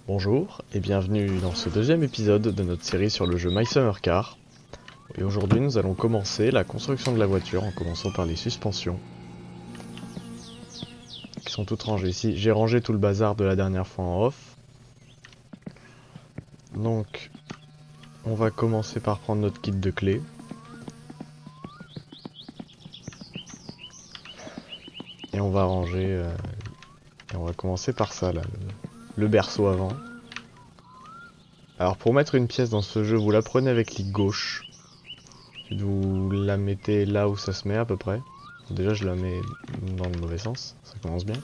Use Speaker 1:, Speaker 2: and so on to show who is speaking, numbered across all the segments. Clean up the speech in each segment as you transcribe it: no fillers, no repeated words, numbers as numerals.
Speaker 1: Bonjour et bienvenue dans ce deuxième épisode de notre série sur le jeu My Summer Car. Et aujourd'hui nous allons commencer la construction de la voiture en commençant par les suspensions. Qui sont toutes rangées ici. J'ai rangé tout le bazar de la dernière fois en off. Donc on va commencer par prendre notre kit de clés. Et on va ranger... et on va commencer par ça là, le berceau avant. Alors pour mettre une pièce dans ce jeu, vous la prenez avec clic gauche. Vous la mettez là où ça se met à peu près. Déjà je la mets dans le mauvais sens, ça commence bien.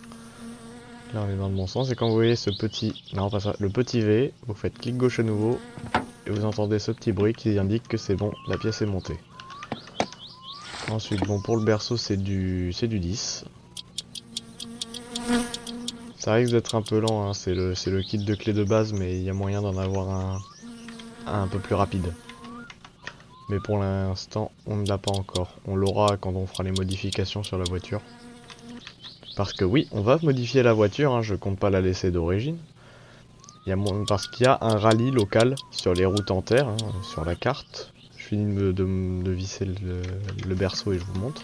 Speaker 1: Là on est dans le bon sens et quand vous voyez ce petit... Non pas ça, le petit V, vous faites clic gauche à nouveau. Et vous entendez ce petit bruit qui indique que c'est bon, la pièce est montée. Ensuite bon pour le berceau c'est du 10. Ça risque d'être un peu lent, hein. C'est le kit de clés de base mais il y a moyen d'en avoir un peu plus rapide. Mais pour l'instant, on ne l'a pas encore. On l'aura quand on fera les modifications sur la voiture. Parce que oui, on va modifier la voiture, hein, je compte pas la laisser d'origine. Parce qu'il y a un rallye local sur les routes en terre, hein, sur la carte. Je finis de visser le berceau et je vous montre.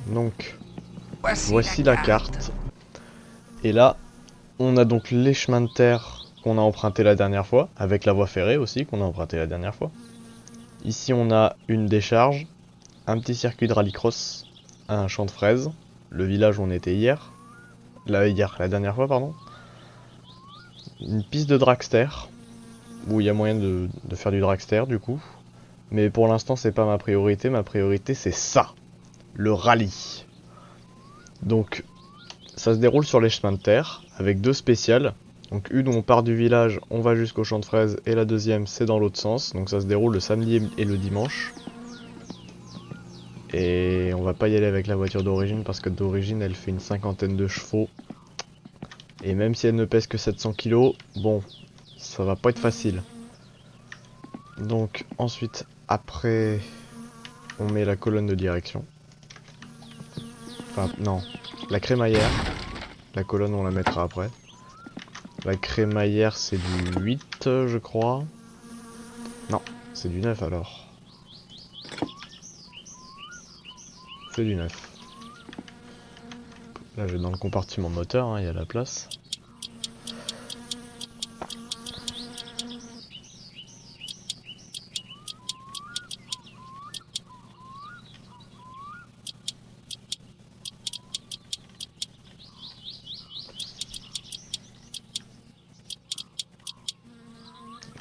Speaker 1: Donc, voici la carte. Et là, on a donc les chemins de terre qu'on a emprunté la dernière fois, avec la voie ferrée aussi qu'on a emprunté la dernière fois. Ici on a une décharge, un petit circuit de rallycross, un champ de fraises, le village où on était hier, la dernière fois pardon, une piste de dragster, où il y a moyen de faire du dragster du coup, mais pour l'instant c'est pas ma priorité c'est ça, le rallye. Donc ça se déroule sur les chemins de terre, avec deux spéciales. Donc une où on part du village, on va jusqu'au champ de fraises, et la deuxième c'est dans l'autre sens, donc ça se déroule le samedi et le dimanche. Et on va pas y aller avec la voiture d'origine, parce que d'origine elle fait une 50aine de chevaux. Et même si elle ne pèse que 700 kg, bon, ça va pas être facile. Donc ensuite, après, on met la colonne de direction. Enfin non, la crémaillère. La colonne on la mettra après. La crémaillère c'est du 8 je crois. Non, c'est du 9 alors. C'est du 9. Là j'ai dans le compartiment moteur, hein, il y a la place.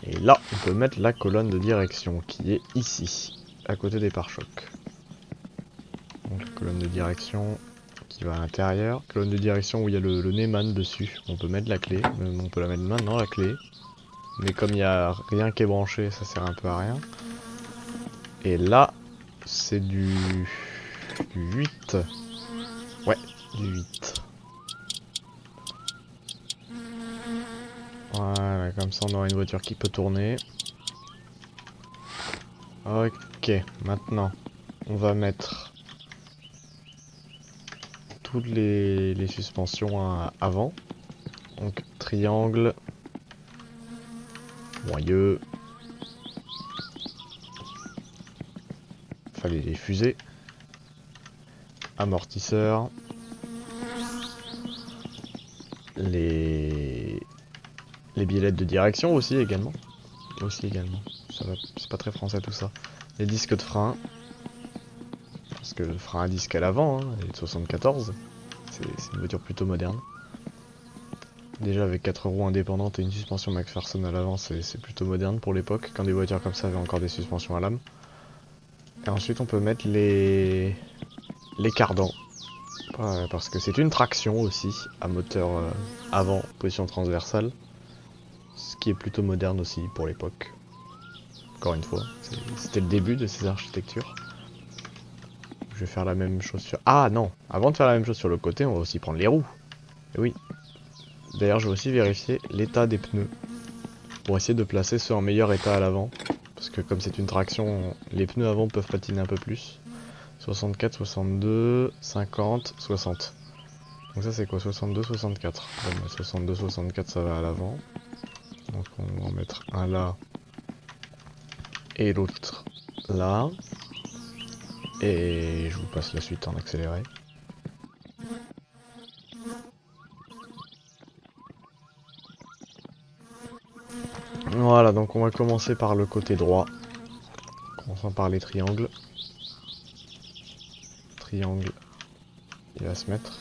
Speaker 1: Et là, on peut mettre la colonne de direction qui est ici, à côté des pare-chocs. Donc la colonne de direction qui va à l'intérieur. Colonne de direction où il y a le Neyman dessus. On peut mettre la clé, on peut la mettre maintenant la clé. Mais comme il n'y a rien qui est branché, ça sert un peu à rien. Et là, c'est du 8. Ouais, du 8. Voilà, comme ça on aura une voiture qui peut tourner. Ok, maintenant on va mettre toutes les suspensions avant. Donc triangle, moyeu, fallait les fusées, amortisseur, les biellettes de direction aussi également. Ça va, c'est pas très français tout ça. Les disques de frein. Parce que le frein à disque à l'avant, hein, il est de 74. C'est une voiture plutôt moderne. Déjà avec 4 roues indépendantes et une suspension McPherson à l'avant, c'est plutôt moderne pour l'époque, quand des voitures comme ça avaient encore des suspensions à lame. Et ensuite on peut mettre les cardans. Parce que c'est une traction aussi, à moteur avant, position transversale. Ce qui est plutôt moderne aussi pour l'époque. Encore une fois, c'était le début de ces architectures. Je vais faire la même chose sur... Ah non, avant de faire la même chose sur le côté, on va aussi prendre les roues. Et oui. D'ailleurs, je vais aussi vérifier l'état des pneus. Pour essayer de placer ceux en meilleur état à l'avant. Parce que comme c'est une traction, les pneus avant peuvent patiner un peu plus. 64, 62, 50, 60. Donc ça c'est quoi? 62, 64. Bon, bah, 62, 64 ça va à l'avant. Donc on va en mettre un là. Et l'autre là. Et je vous passe la suite en accéléré. Voilà, donc on va commencer par le côté droit. Commençons par les triangles. Triangle, il va se mettre.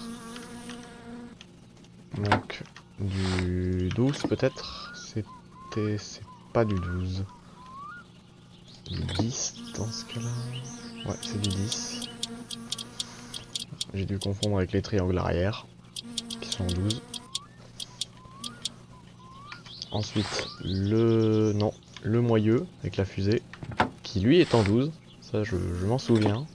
Speaker 1: Donc du 12 peut-être. C'est pas du 12. C'est du 10 dans ce cas-là. Ouais, c'est du 10. J'ai dû confondre avec les triangles arrière, qui sont en 12. Ensuite, le moyeu avec la fusée, qui lui est en 12. Ça, je m'en souviens.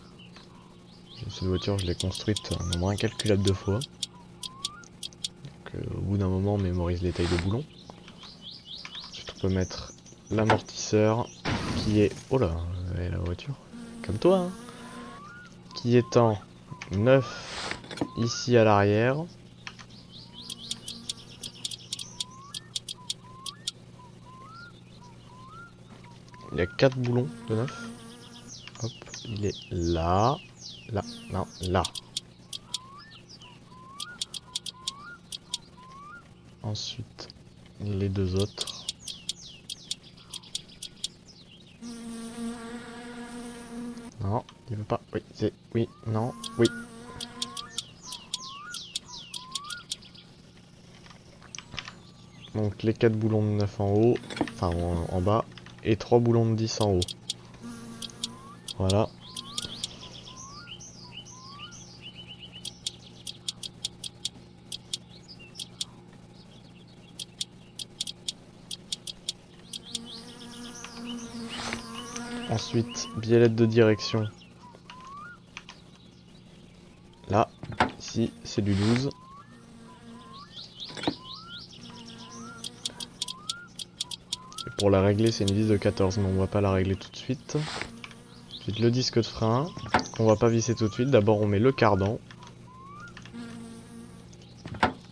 Speaker 1: Cette voiture, je l'ai construite un nombre incalculable de fois. Donc, au bout d'un moment, on mémorise les tailles de boulons. Ensuite, on peut mettre l'amortisseur, qui est... Oh là, la voiture, comme toi, hein, qui est en 9 ici à l'arrière. Il y a 4 boulons de 9. Hop, il est là, là, non, là. Ensuite, les deux autres. Non, il veut pas. Oui, c'est... Oui, non, oui. Donc les 4 boulons de 9 en haut, enfin en bas, et 3 boulons de 10 en haut. Voilà. Ensuite, biellette de direction. Là, ici, c'est du 12. Et pour la régler, c'est une vis de 14, mais on va pas la régler tout de suite. Ensuite, le disque de frein, qu'on va pas visser tout de suite. D'abord, on met le cardan.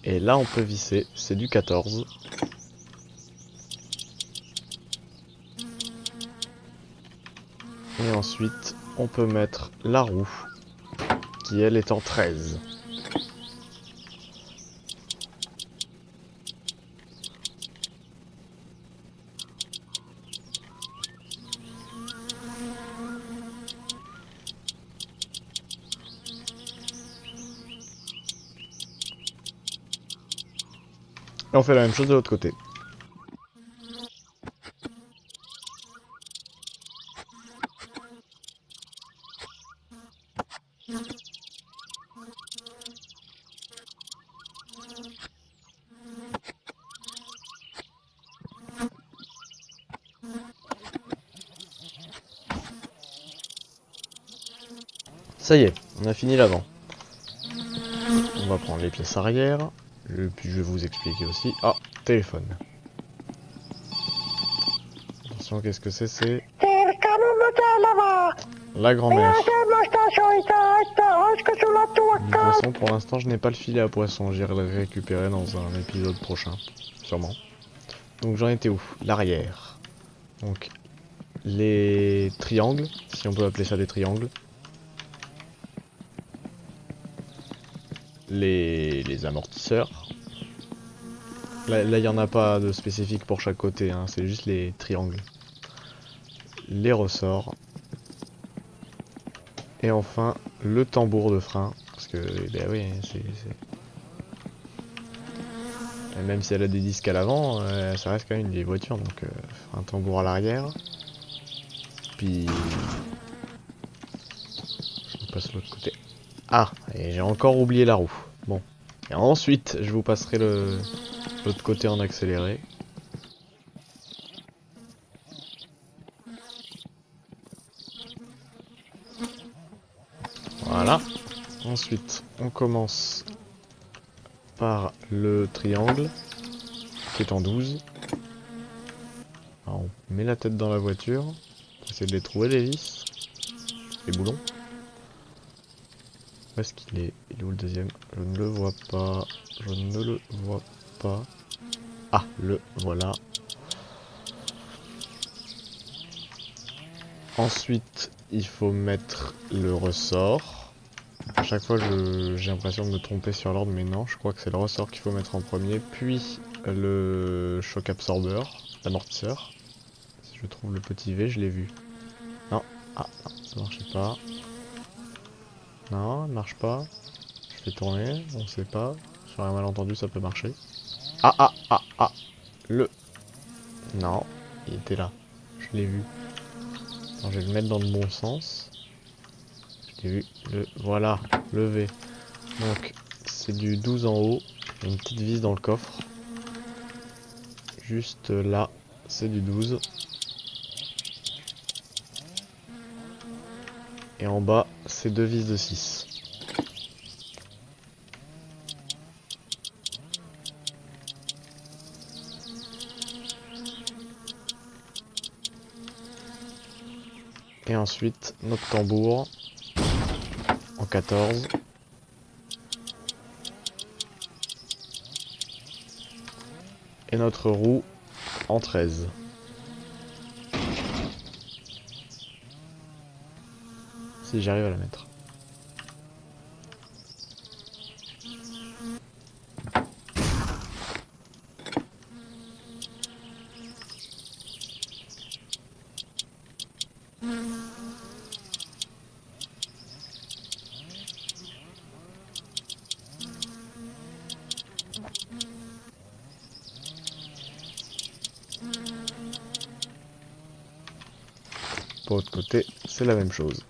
Speaker 1: Et là, on peut visser, c'est du 14. Et ensuite, on peut mettre la roue, qui elle est en 13. Et on fait la même chose de l'autre côté. Ça y est, on a fini l'avant. On va prendre les pièces arrière. Et puis je vais vous expliquer aussi. Ah, téléphone. Attention, qu'est-ce que c'est? C'est la grand-mère du poisson. Pour l'instant, je n'ai pas le filet à poisson. J'irai le récupérer dans un épisode prochain, sûrement. Donc j'en étais où? L'arrière. Donc les triangles, si on peut appeler ça des triangles. Les amortisseurs. Là, il n'y en a pas de spécifique pour chaque côté, hein, c'est juste les triangles. Les ressorts. Et enfin, le tambour de frein. Parce que, ben oui, même si elle a des disques à l'avant, ça reste quand même une vieille voiture. Donc, un tambour à l'arrière. Puis... je vous passe l'autre côté. Ah, et j'ai encore oublié la roue. Bon. Et ensuite, je vous passerai l'autre côté en accéléré. Voilà. Ensuite, on commence par le triangle, qui est en 12. Alors, on met la tête dans la voiture. On essaie de les trouver, les vis. Les boulons. Où est-ce qu'il est? Il est où le deuxième? Je ne le vois pas. Je ne le vois pas. Ah, le voilà. Ensuite, il faut mettre le ressort. À chaque fois, j'ai l'impression de me tromper sur l'ordre, mais non, je crois que c'est le ressort qu'il faut mettre en premier, puis le choc absorbeur, l'amortisseur. Si je trouve le petit V, je l'ai vu. Non, ah, non, ça marchait pas. Non, il marche pas. Je fais tourner, on sait pas. Sur un malentendu, ça peut marcher. Ah, ah, ah, ah, le... Non, il était là. Je l'ai vu. Alors, je vais le mettre dans le bon sens. Je l'ai vu. Voilà, le V. Donc, c'est du 12 en haut. Il y a une petite vis dans le coffre. Juste là, c'est du 12. Et en bas, c'est deux vis de 6. Et ensuite, notre tambour en 14. Et notre roue en 13. Si j'arrive à la mettre. Pour l'autre côté, c'est la même chose.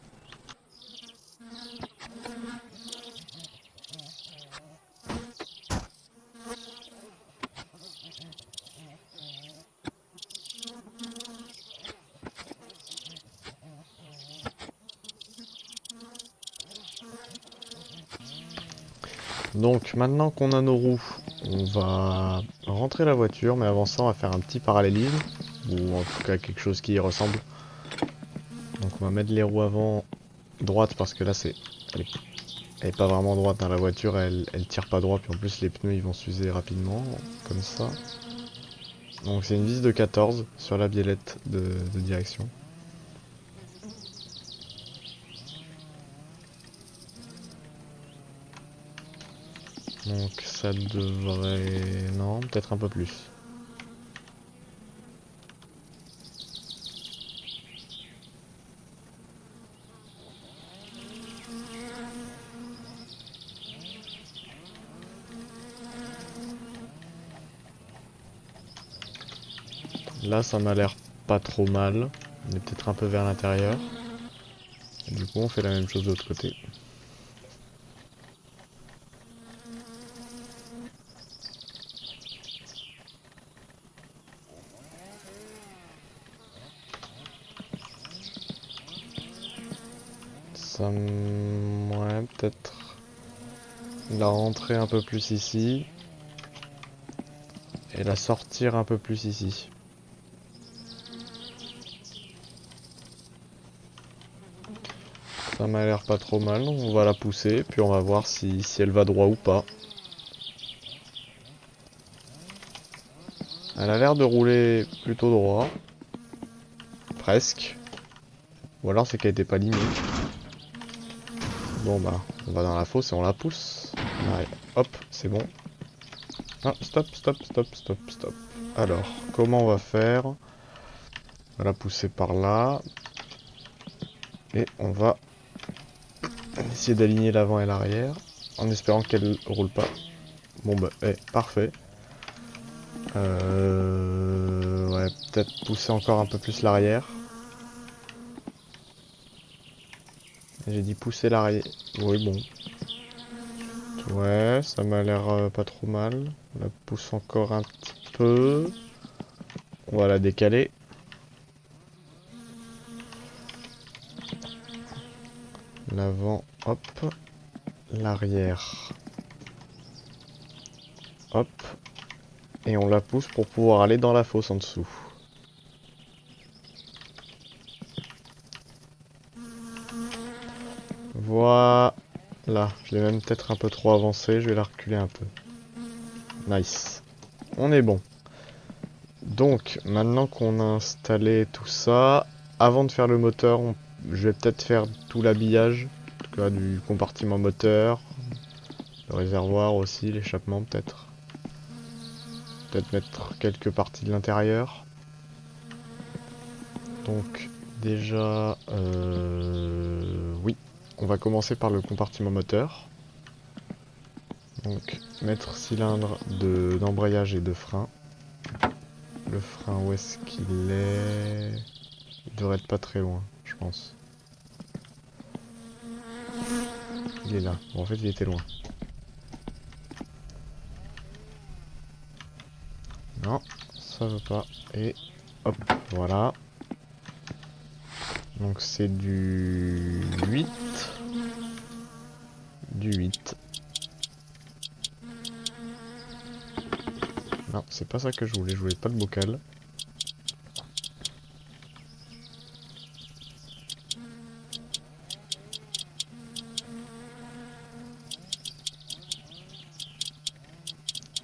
Speaker 1: Donc maintenant qu'on a nos roues, on va rentrer la voiture, mais avant ça on va faire un petit parallélisme, ou en tout cas quelque chose qui y ressemble. Donc on va mettre les roues avant droite parce que là elle est pas vraiment droite dans la voiture, elle tire pas droit, puis en plus les pneus ils vont s'user rapidement, comme ça. Donc c'est une vis de 14 sur la biellette de direction. Donc ça devrait... non, peut-être un peu plus. Là ça m'a l'air pas trop mal. On est peut-être un peu vers l'intérieur. Du coup on fait la même chose de l'autre côté. Ouais, peut-être la rentrer un peu plus ici. Et la sortir un peu plus ici. Ça m'a l'air pas trop mal, on va la pousser, puis on va voir si elle va droit ou pas. Elle a l'air de rouler plutôt droit. Presque. Ou alors c'est qu'elle était pas lignée. Bon bah, on va dans la fosse et on la pousse. Allez, hop, c'est bon. Ah, stop, stop, stop, stop, stop. Alors, comment on va faire? On va la pousser par là. Et on va essayer d'aligner l'avant et l'arrière. En espérant qu'elle roule pas. Bon bah, parfait. Ouais, peut-être pousser encore un peu plus l'arrière. J'ai dit pousser l'arrière. Oui, bon. Ouais, ça m'a l'air pas trop mal. On la pousse encore un petit peu. On va la décaler. L'avant, hop. L'arrière. Hop. Et on la pousse pour pouvoir aller dans la fosse en dessous. Voilà. Là, je l'ai même peut-être un peu trop avancé, je vais la reculer un peu. Nice. On est bon. Donc, maintenant qu'on a installé tout ça, avant de faire le moteur, je vais peut-être faire tout l'habillage, en tout cas du compartiment moteur, le réservoir aussi, l'échappement peut-être. Peut-être mettre quelques parties de l'intérieur. Donc, déjà, oui, on va commencer par le compartiment moteur. Donc, mettre cylindre d'embrayage et de frein. Le frein, où est-ce qu'il est? Il devrait être pas très loin, je pense. Il est là. Bon, en fait, il était loin. Non, ça veut pas. Et hop, voilà. Donc c'est du 8. Du 8. Non, c'est pas ça que je voulais pas le bocal.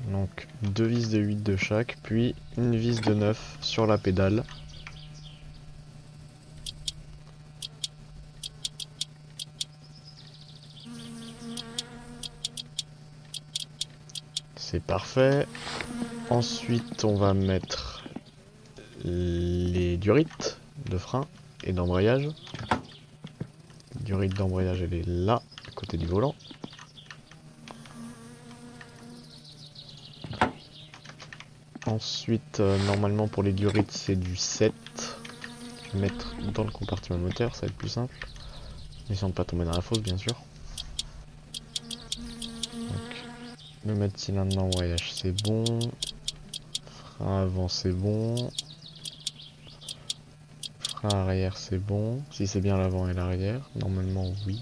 Speaker 1: Donc 2 vis de 8 de chaque, puis une vis de 9 sur la pédale. C'est parfait. Ensuite, on va mettre les durites de frein et d'embrayage. Durite d'embrayage, elle est là, à côté du volant. Ensuite, normalement pour les durites, c'est du 7. Je vais mettre dans le compartiment moteur, ça va être plus simple. Essayant de pas tomber dans la fosse, bien sûr. Donc, le mode cylindre d'embrayage, c'est bon. Frein avant, c'est bon. Frein arrière, c'est bon. Si c'est bien l'avant et l'arrière, normalement, oui.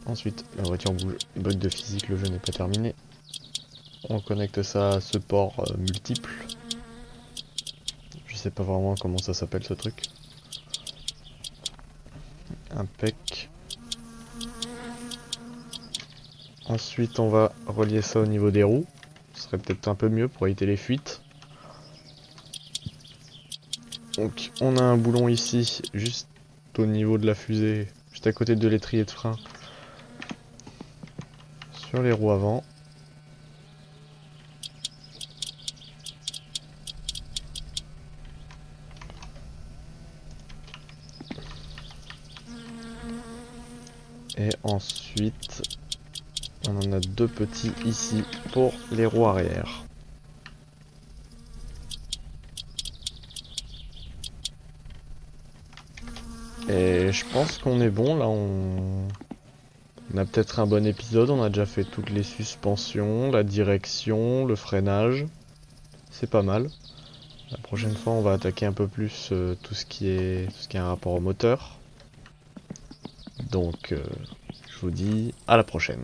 Speaker 1: Ensuite, la voiture bouge. Bug de physique, le jeu n'est pas terminé. On connecte ça à ce port multiple. Je sais pas vraiment comment ça s'appelle ce truc. Impec. Ensuite, on va relier ça au niveau des roues. Ce serait peut-être un peu mieux pour éviter les fuites. Donc, on a un boulon ici, juste au niveau de la fusée, juste à côté de l'étrier de frein. Sur les roues avant. Et ensuite, on en a deux petits ici pour les roues arrière. Et je pense qu'on est bon, là on a peut-être un bon épisode, on a déjà fait toutes les suspensions, la direction, le freinage. C'est pas mal. La prochaine fois on va attaquer un peu plus tout ce qui est un rapport au moteur. Donc je vous dis à la prochaine.